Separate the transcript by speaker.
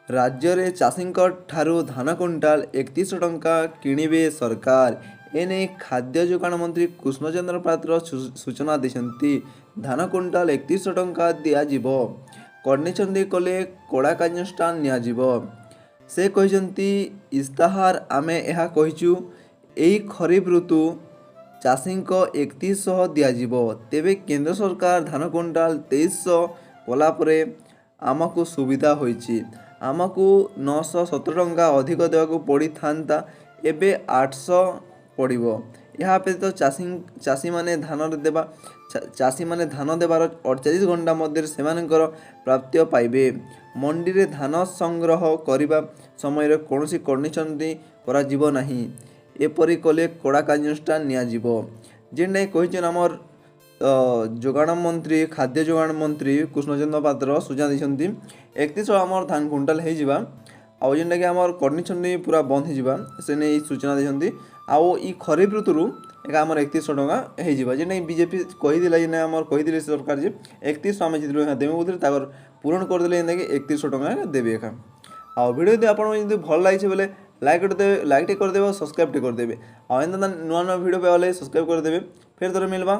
Speaker 1: राज्य में चाषी ठारू धान क्विंटाल 3100 टंका किणवे सरकार। एने खाद्य जोगाण मंत्री कृष्णचंद्र पात्र सूचना देते। धान क्विंटाल 3100 टंका दिज्व करनी कले कड़ा कार्यानुष्ठान नियाजिबो। से कहते इस्ताहार आमे यह कहिचु एई खरीफ ऋतु चाषी 3100 दिज्व। तेबे केंद्र सरकार धान क्विंटाल 2300 कलापरे आमको सुविधा होइछि। आमको 917 टंका अधिक देवाक पड़ी था, एबे 800 पड़ो। यहाँ पे तो चाषी माने धान देवार 48 घंटा मध्य सेमानकर प्राप्य पाइबे। मंडी रे धान संग्रह करने समय कौन कंडीशन करा जीवो नाही, एपरी कले कड़ा कार्यानुष्ठान नियाजिबो। जेने कहिछन हमर जोगाण मंत्री खाद्य जोगाण मंत्री कृष्णचंद्र पात्र सूचना देते 3100 आमर धान क्विंटाल हो जेनटा कि आमर कंडीशन पूरा बंद हो से नहीं सूचना देते। आउ ई खरीफ ऋतु एक आमर 3100 टंका हो जेने बीजेपी कही जेने आमर कही सरकार जे 3100 आम जितने देवे बोलते पूरण करदे कि 3100 टंका देवे एका। आ वीडियो यदि आपको भल लगे बोले लाइक करदे सब्सक्राइब करदे। आ नुआ नुआ वीडियो पे सब्सक्राइब करदे। फिर थोड़े मिलवा।